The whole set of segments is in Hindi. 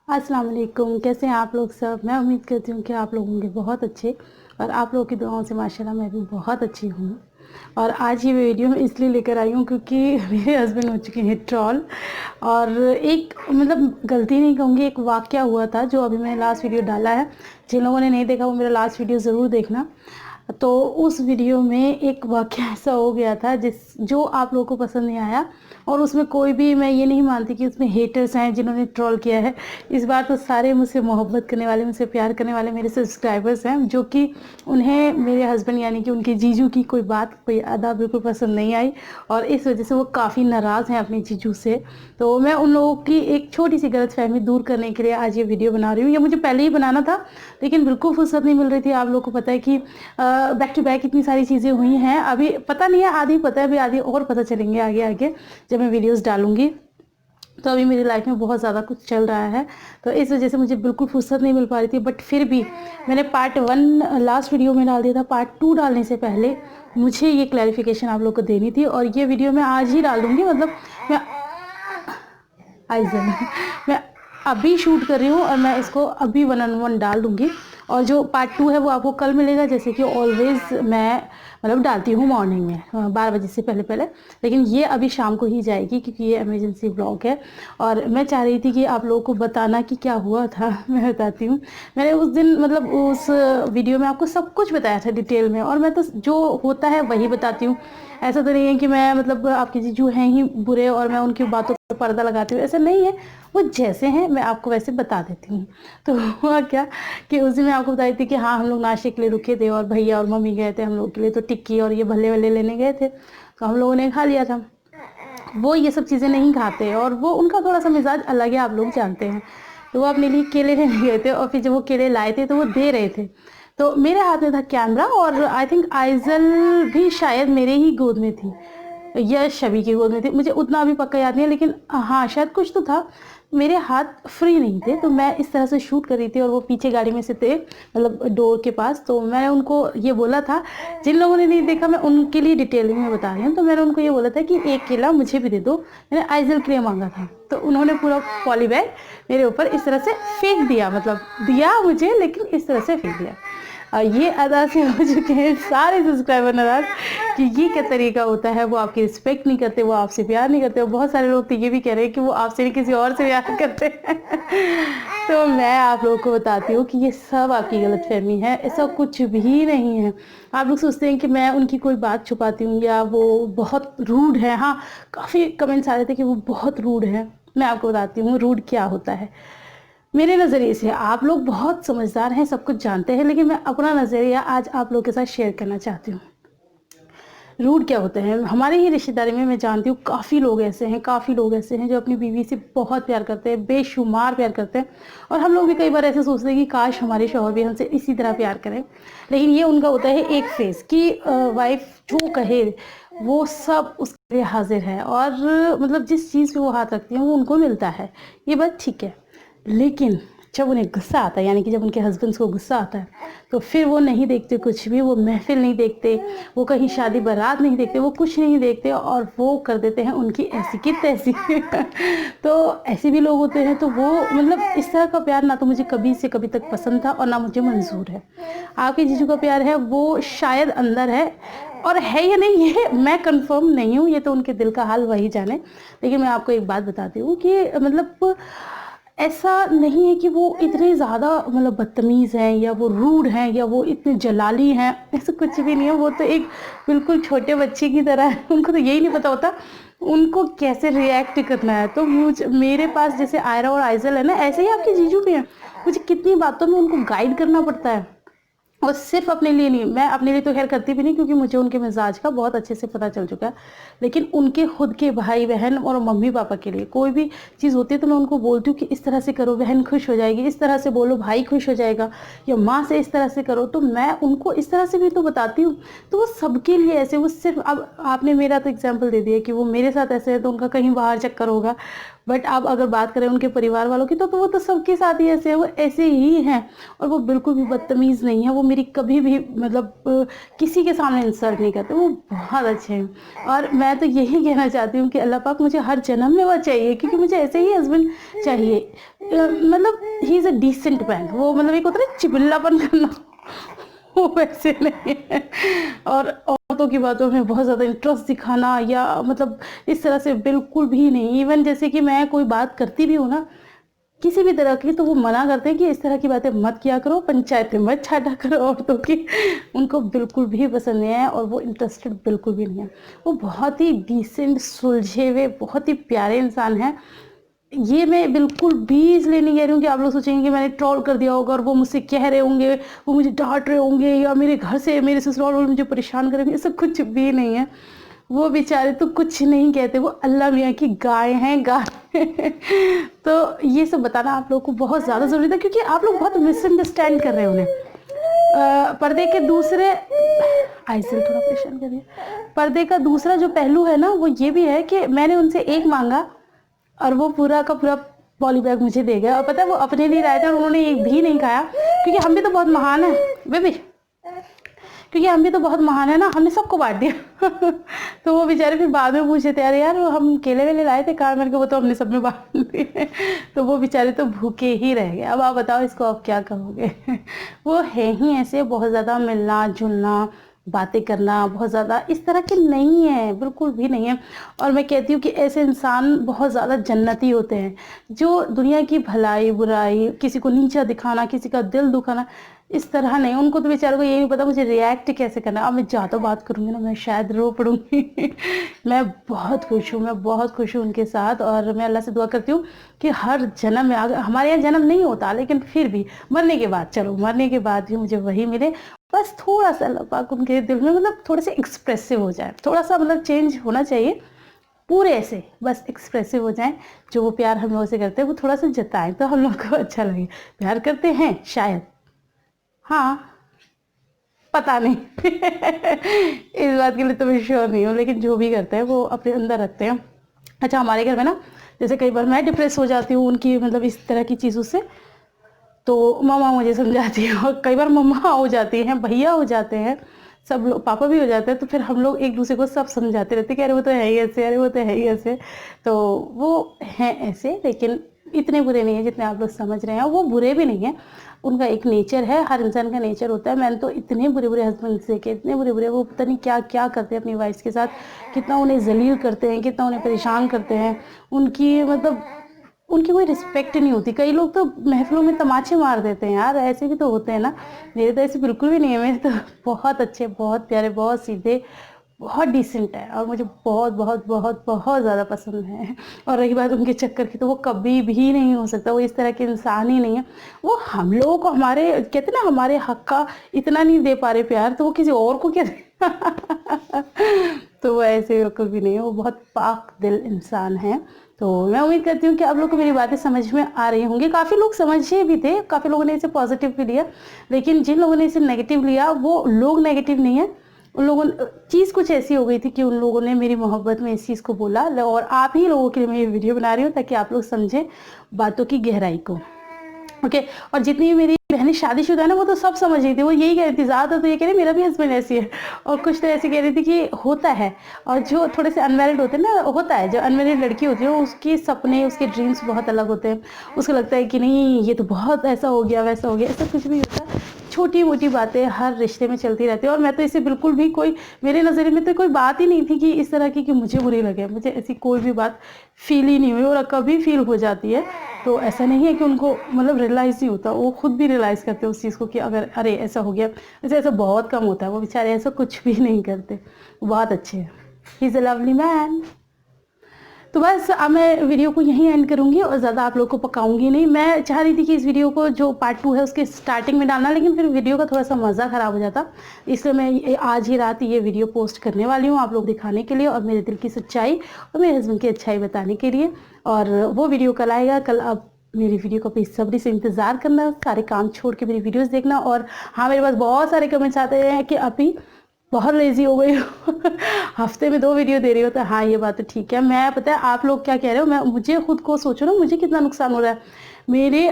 अस्सलाम वालेकुम, कैसे हैं आप लोग सब। मैं उम्मीद करती हूँ कि आप लोग होंगे बहुत अच्छे और आप लोगों की दुआओं से माशाल्लाह मैं भी बहुत अच्छी हूँ। और आज ये वीडियो मैं इसलिए लेकर आई हूँ क्योंकि मेरे हस्बैंड हो चुके हैं ट्रोल। और एक मतलब गलती नहीं कहूँगी, एक वाक़या हुआ था जो अभी मैंने लास्ट वीडियो डाला है। जिन लोगों ने नहीं देखा वो मेरा लास्ट वीडियो ज़रूर देखना। तो उस वीडियो में एक वाक़या ऐसा हो गया था जो आप लोगों को पसंद नहीं आया। और उसमें कोई भी, मैं ये नहीं मानती कि उसमें हेटर्स हैं जिन्होंने ट्रोल किया है। इस बार तो सारे मुझसे मोहब्बत करने वाले, मुझसे प्यार करने वाले मेरे सब्सक्राइबर्स हैं जो कि उन्हें मेरे हस्बैंड यानी कि उनके जीजू की कोई बात, कोई अदा बिल्कुल पसंद नहीं आई और इस वजह से वो काफ़ी नाराज़ हैं अपने जीजू से। तो मैं उन लोगों की एक छोटी सी गलतफहमी दूर करने के लिए आज ये वीडियो बना रही हूँ। ये मुझे पहले ही बनाना था लेकिन बिल्कुल फुर्सत नहीं मिल रही थी। आप लोगों को पता है कि बैक टू बैक इतनी सारी चीज़ें हुई हैं। अभी पता नहीं है, आधी पता है, अभी आधी और पता चलेंगे आगे आगे जब मैं वीडियोस डालूंगी। तो अभी मेरी लाइफ में बहुत ज़्यादा कुछ चल रहा है तो इस वजह से मुझे बिल्कुल फुर्सत नहीं मिल पा रही थी। बट फिर भी मैंने पार्ट 1 लास्ट वीडियो में डाल दिया था। पार्ट 2 डालने से पहले मुझे ये क्लैरिफिकेशन आप लोग को देनी थी और ये वीडियो मैं आज ही डाल दूँगी। मतलब मैं आइजन मैं अभी शूट कर रही हूँ और मैं इसको अभी 1 डाल दूँगी। और जो पार्ट 2 है वो आपको कल मिलेगा, जैसे कि ऑलवेज़ मैं मतलब डालती हूँ मॉर्निंग में 12 बजे से पहले पहले। लेकिन ये अभी शाम को ही जाएगी क्योंकि ये इमरजेंसी ब्लॉग है। और मैं चाह रही थी कि आप लोगों को बताना कि क्या हुआ था। मैं बताती हूँ। मैंने उस दिन मतलब उस वीडियो में आपको सब कुछ बताया था डिटेल में और मैं तो जो होता है वही बताती हूँ। ऐसा तो नहीं है कि मैं मतलब आपके जीजू हैं ही बुरे और मैं उनकी बातों पर पर्दा लगाती हूँ, ऐसा नहीं है। वो जैसे हैं मैं आपको वैसे बता देती हूँ। तो हुआ क्या कि उस दिन मैं आपको बताई थी कि हाँ हम लोग नाश्ते के लिए रुके थे और भैया और मम्मी गए थे हम लोग के लिए तो टिक्की और ये भल्ले वल्ले लेने गए थे तो हम लोगों ने खा लिया था। वो ये सब चीज़ें नहीं खाते और वो उनका थोड़ा सा मिजाज अलग है, आप लोग जानते हैं। तो वो अपने लिए केले लेने गए थे और फिर जब वो केले लाए थे तो वो दे रहे थे। तो मेरे हाथ में था कैमरा और आई थिंक आइजल भी शायद मेरे ही गोद में थी या शबी की गोद में थी, मुझे उतना अभी पक्का याद नहीं है लेकिन हाँ शायद कुछ तो था। मेरे हाथ फ्री नहीं थे तो मैं इस तरह से शूट कर रही थी और वो पीछे गाड़ी में से थे मतलब डोर के पास। तो मैंने उनको ये बोला था, जिन लोगों ने नहीं देखा मैं उनके लिए डिटेलिंग में बता रही हूँ। तो मैंने उनको ये बोला था कि एक केला मुझे भी दे दो, मैंने आइजल के लिए मांगा था। तो उन्होंने पूरा पॉली बैग मेरे ऊपर इस तरह से फेंक दिया, मतलब दिया मुझे लेकिन इस तरह से फेंक दिया। ये अदा से हो चुके हैं सारे सब्सक्राइबर नाराज कि ये क्या तरीका होता है। वो आपकी रिस्पेक्ट नहीं करते, वो आपसे प्यार नहीं करते। और बहुत सारे लोग तो ये भी कह रहे हैं कि वो आपसे नहीं किसी और से प्यार करते हैं। तो मैं आप लोगों को बताती हूँ कि ये सब आपकी गलतफहमी है, ऐसा कुछ भी नहीं है। आप लोग सोचते हैं कि मैं उनकी कोई बात छुपाती हूँ या वो बहुत रूड है। हाँ, काफ़ी कमेंट्स आ रहे थे कि वो बहुत रूड है। मैं आपको बताती हूँ रूड क्या होता है मेरे नज़रिए से। आप लोग बहुत समझदार हैं, सब कुछ जानते हैं, लेकिन मैं अपना नज़रिया आज आप लोगों के साथ शेयर करना चाहती हूँ। रूड क्या होते हैं हमारे ही रिश्तेदारी में मैं जानती हूँ काफ़ी लोग ऐसे हैं, काफ़ी लोग ऐसे हैं जो अपनी बीवी से बहुत प्यार करते हैं, बेशुमार प्यार करते हैं। और हम लोग भी कई बार ऐसे सोचते हैं कि काश हमारे शौहर भी हमसे इसी तरह प्यार करें। लेकिन ये उनका होता है एक फेस कि वाइफ जो कहे वो सब उसके लिए हाजिर है और मतलब जिस चीज़ पे वो हाथ रखती हैं वो उनको मिलता है। ये बात ठीक है। लेकिन जब उन्हें गुस्सा आता है यानी कि जब उनके हस्बैंड्स को गुस्सा आता है तो फिर वो नहीं देखते कुछ भी, वो महफिल नहीं देखते, वो कहीं शादी बारात नहीं देखते, वो कुछ नहीं देखते और वो कर देते हैं उनकी ऐसी की तैसी। तो ऐसे भी लोग होते हैं। तो वो मतलब इस तरह का प्यार ना तो मुझे कभी से कभी तक पसंद था और ना मुझे मंजूर है। आपके जीजू का प्यार है वो शायद अंदर है और है या नहीं ये मैं कंफर्म नहीं हूँ, ये तो उनके दिल का हाल वही जाने। लेकिन मैं आपको एक बात बताती हूँ कि मतलब ऐसा नहीं है कि वो इतने ज़्यादा मतलब बदतमीज़ हैं या वो रूड हैं या वो इतने जलाली हैं, ऐसा कुछ भी नहीं है। वो तो एक बिल्कुल छोटे बच्चे की तरह है। उनको तो यही नहीं पता होता उनको कैसे रिएक्ट करना है। तो मेरे पास जैसे आयरा और आइजल है ना, ऐसे ही आपके जीजू भी हैं। मुझे कितनी बातों में उनको गाइड करना पड़ता है और सिर्फ अपने लिए नहीं, मैं अपने लिए तो खैर करती भी नहीं क्योंकि मुझे उनके मिजाज का बहुत अच्छे से पता चल चुका है। लेकिन उनके खुद के भाई बहन और मम्मी पापा के लिए कोई भी चीज़ होती है तो मैं उनको बोलती हूँ कि इस तरह से करो बहन खुश हो जाएगी, इस तरह से बोलो भाई खुश हो जाएगा, या माँ से इस तरह से करो। तो मैं उनको इस तरह से भी तो बताती हूँ। तो वो सबके लिए ऐसे, वो सिर्फ अब आपने मेरा तो एग्जाम्पल दे दिया कि वो मेरे साथ ऐसे है तो उनका कहीं बाहर चक्कर होगा। बट आप अगर बात करें उनके परिवार वालों की तो वो तो सबके साथ ही ऐसे हैं, वो ऐसे ही हैं और वो बिल्कुल भी बदतमीज़ नहीं है। वो मेरी कभी भी मतलब किसी के सामने इंसल्ट नहीं करते, वो बहुत अच्छे हैं। और मैं तो यही कहना चाहती हूँ कि अल्लाह पाक मुझे हर जन्म में वो चाहिए, क्योंकि मुझे ऐसे ही हस्बैंड चाहिए। मतलब he is a decent man. वो मतलब एक होता है ना चिबिल्लापन करना, वो वैसे नहीं है। और औरतों की बातों में बहुत ज़्यादा इंटरेस्ट दिखाना या मतलब इस तरह से बिल्कुल भी नहीं। इवन जैसे कि मैं कोई बात करती भी हूँ ना किसी भी तरह की, तो वो मना करते हैं कि इस तरह की बातें मत किया करो, पंचायतें मत छाटा करो औरतों की। उनको बिल्कुल भी पसंद नहीं है और वो इंटरेस्टेड बिल्कुल भी नहीं है। वो बहुत ही डिसेंट, सुलझे हुए, बहुत ही प्यारे इंसान हैं। ये मैं बिल्कुल भी इसलिए नहीं कह रही हूँ कि आप लोग सोचेंगे कि मैंने ट्रोल कर दिया होगा और वो मुझसे कह रहे होंगे, वो मुझे डांट रहे होंगे या मेरे घर से मेरे ससुराल वाले मुझे परेशान करेंगे। ऐसा कुछ भी नहीं है। वो बेचारे तो कुछ नहीं कहते, वो अल्लाह मियाँ की गाय हैं, गाय। तो ये सब बताना आप लोगों को बहुत ज़्यादा ज़रूरी था, क्योंकि आप लोग बहुत मिसअंडरस्टैंड कर रहे हैं उन्हें। पर्दे के दूसरे आइसिल थोड़ा परेशान कर दिया। पर्दे का दूसरा जो पहलू है ना, वो ये भी है कि मैंने उनसे एक मांगा और वो पूरा का पूरा पॉली बैग मुझे दे गए। और पता है वो अपने लिए लाए थे और उन्होंने एक भी नहीं खाया, क्योंकि हम भी तो बहुत महान है बेबी, क्योंकि हम भी तो बहुत महान है ना, हमने सबको बांट दिया। तो वो बेचारे फिर बाद में पूछे थे, अरे यार हम केले वेले लाए थे कहाँ, मैंने कहा वो तो हमने सब में बांट दिए। तो वो बेचारे तो भूखे ही रह गए। अब आप बताओ इसको आप क्या कहोगे। वो है ही ऐसे, बहुत ज़्यादा मिलना जुलना, बातें करना बहुत ज़्यादा इस तरह के नहीं है, बिल्कुल भी नहीं है। और मैं कहती हूँ कि ऐसे इंसान बहुत ज़्यादा जन्नती होते हैं, जो दुनिया की भलाई बुराई, किसी को नीचा दिखाना, किसी का दिल दुखाना, इस तरह नहीं। उनको तो बेचारों को ये नहीं पता मुझे रिएक्ट कैसे करना है। अब मैं ज़्यादा बात करूँगी ना मैं शायद रो पड़ूंगी। मैं बहुत खुश हूँ, मैं बहुत खुश हूँ उनके साथ। और मैं अल्लाह से दुआ करती हूँ कि हर जन्म में, अगर हमारे यहाँ जन्म नहीं होता लेकिन फिर भी मरने के बाद, चलो मरने के बाद भी मुझे वही मिले। बस थोड़ा सा अल्लाह पाक उनके दिल में मतलब थोड़े से एक्सप्रेसिव हो जाए, थोड़ा सा मतलब चेंज होना चाहिए। पूरे ऐसे बस एक्सप्रेसिव हो जाएं, जो वो प्यार हम लोगों से करते हैं वो थोड़ा सा जताएं तो हम लोग को अच्छा लगे। प्यार करते हैं शायद, हाँ पता नहीं। इस बात के लिए तो मैं श्योर नहीं हूँ, लेकिन जो भी करते हैं वो अपने अंदर रखते हैं। अच्छा हमारे घर में ना जैसे कई बार मैं डिप्रेस हो जाती हूँ उनकी मतलब इस तरह की चीज़ों से, तो मामा मुझे समझाती है। और कई बार मम्मा हो जाती हैं, भैया हो जाते हैं, सब लोग, पापा भी हो जाते हैं। तो फिर हम लोग एक दूसरे को सब समझाते रहते हैं कि अरे वो तो है ही ऐसे, अरे वो तो है ही ऐसे। तो वो हैं ऐसे, लेकिन इतने बुरे नहीं है जितने आप लोग समझ रहे हैं। वो बुरे भी नहीं है, उनका एक नेचर है, हर इंसान का नेचर होता है। मैंने तो इतने बुरे बुरे हस्बैंड देखे, इतने बुरे बुरे, वो पता नहीं क्या क्या करते हैं अपनी वाइफ के साथ, कितना उन्हें जलील करते हैं, कितना उन्हें परेशान करते हैं। उनकी मतलब उनकी कोई रिस्पेक्ट नहीं होती। कई लोग तो महफिलों में तमाचे मार देते हैं यार, ऐसे भी तो होते हैं ना। मेरे तो ऐसे बिल्कुल भी नहीं है, मेरे तो बहुत अच्छे, बहुत प्यारे, बहुत सीधे, बहुत डिसेंट है और मुझे बहुत बहुत बहुत बहुत ज़्यादा पसंद है। और रही बात उनके चक्कर की, तो वो कभी भी नहीं हो सकता, वो इस तरह के इंसान ही नहीं है। वो हम लोगों को हमारे कहते ना हमारे हक का इतना नहीं दे पा रहे प्यार, तो वो किसी और को क्या दे। तो वो ऐसे बिल्कुल भी नहीं है, वो बहुत पाक दिल इंसान है। तो मैं उम्मीद करती हूँ कि आप लोग को मेरी बातें समझ में आ रही होंगी। काफ़ी लोग समझे भी थे, काफ़ी लोगों ने इसे पॉजिटिव भी लिया, लेकिन जिन लोगों ने इसे नेगेटिव लिया वो लोग नेगेटिव नहीं है। उन लोगों चीज़ कुछ ऐसी हो गई थी कि उन लोगों ने मेरी मोहब्बत में इस चीज़ को बोला। और आप ही लोगों के लिए मैं ये वीडियो बना रही हूँ ताकि आप लोग समझें बातों की गहराई को। ओके। और जितनी मेरी बहनें शादीशुदा है ना वो तो सब समझ रही थी, वो यही कह रही थी, ज़्यादा तो ये कह रही मेरा भी हस्बैंड ऐसी है। और कुछ तो ऐसी कह रही थी कि होता है। और जो थोड़े से अनमैरिड होते हैं ना, होता है, जो अनमैरिड लड़की होती है उसके सपने, उसके ड्रीम्स बहुत अलग होते हैं। उसको लगता है कि नहीं ये तो बहुत ऐसा हो गया वैसा हो गया, ऐसा कुछ भी होता है। छोटी मोटी बातें हर रिश्ते में चलती रहती है। और मैं तो इसे बिल्कुल भी कोई, मेरे नज़रिए में तो कोई बात ही नहीं थी कि इस तरह की कि मुझे बुरी लगे। मुझे ऐसी कोई भी बात फील ही नहीं हुई, और कभी फील हो जाती है तो ऐसा नहीं है कि उनको मतलब रियलाइज़ नहीं होता, वो खुद भी रियलाइज़ करते हैं उस चीज़ को कि अगर अरे ऐसा हो गया। वैसे ऐसा बहुत कम होता है, वो बेचारे ऐसा कुछ भी नहीं करते, बहुत अच्छे हैं। ही इज़ अ लवली मैन। तो बस अब मैं वीडियो को यहीं एंड करूंगी और ज़्यादा आप लोग को पकाऊंगी नहीं। मैं चाह रही थी कि इस वीडियो को जो पार्ट 2 है उसके स्टार्टिंग में डालना, लेकिन फिर वीडियो का थोड़ा सा मज़ा ख़राब हो जाता, इसलिए मैं आज ही रात ये वीडियो पोस्ट करने वाली हूँ आप लोग दिखाने के लिए, और मेरे दिल की सच्चाई और मेरे हस्बैंड की अच्छाई बताने के लिए। और वो वीडियो कल आएगा, कल अब मेरी वीडियो का बेसब्री से इंतज़ार करना, सारे काम छोड़ के मेरी वीडियोस देखना। और हाँ, मेरे पास बहुत सारे कमेंट्स आते हैं कि अभी बहुत लेज़ी हो गई हूँ हफ्ते में 2 वीडियो दे रही हो तो हाँ, ये बात तो ठीक है। मैं पता है आप लोग क्या कह रहे हो, मैं मुझे खुद को सोचो ना मुझे कितना नुकसान हो रहा है। मेरे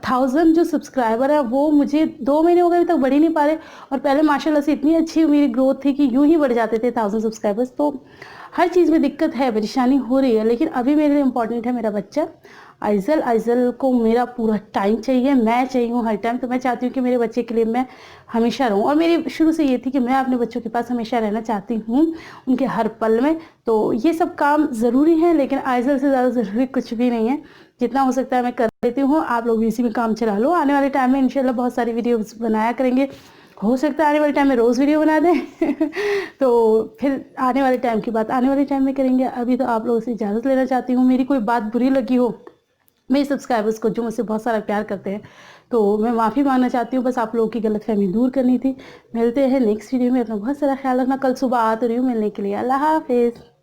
1000 जो सब्सक्राइबर है वो मुझे 2 महीने हो गए अभी तक बढ़ ही नहीं पा रहे, और पहले माशाल्लाह से इतनी अच्छी मेरी ग्रोथ थी कि यूँ ही बढ़ जाते थे 1000 सब्सक्राइबर्स। तो हर चीज़ में दिक्कत है, परेशानी हो रही है, लेकिन अभी मेरे लिए इम्पोर्टेंट है मेरा बच्चा आइज़ल। आइज़ल को मेरा पूरा टाइम चाहिए, मैं चाहिए हूँ हर टाइम। तो मैं चाहती हूँ कि मेरे बच्चे के लिए मैं हमेशा रहूँ, और मेरी शुरू से ये थी कि मैं अपने बच्चों के पास हमेशा रहना चाहती हूँ, उनके हर पल में। तो ये सब काम ज़रूरी है, लेकिन आइज़ल से ज़्यादा ज़रूरी कुछ भी नहीं है। जितना हो सकता है मैं कर लेती हूँ, आप लोग भी इसी में काम चला लो। आने वाले टाइम में इंशाल्लाह बहुत सारी वीडियोज़ बनाया करेंगे, हो सकता है आने वाले टाइम में रोज़ वीडियो बना दें तो फिर आने वाले टाइम की बात आने वाले टाइम में करेंगे। अभी तो आप लोगों से इजाज़त लेना चाहती हूँ। मेरी कोई बात बुरी लगी हो मेरे सब्सक्राइबर्स को, जो मुझसे बहुत सारा प्यार करते हैं, तो मैं माफ़ी मांगना चाहती हूँ। बस आप लोगों की गलतफहमी दूर करनी थी। मिलते हैं नेक्स्ट वीडियो में। अपना बहुत सारा ख्याल रखना। कल सुबह आ तो रही हूँ मिलने के लिए। अल्लाह हाफ़िज़।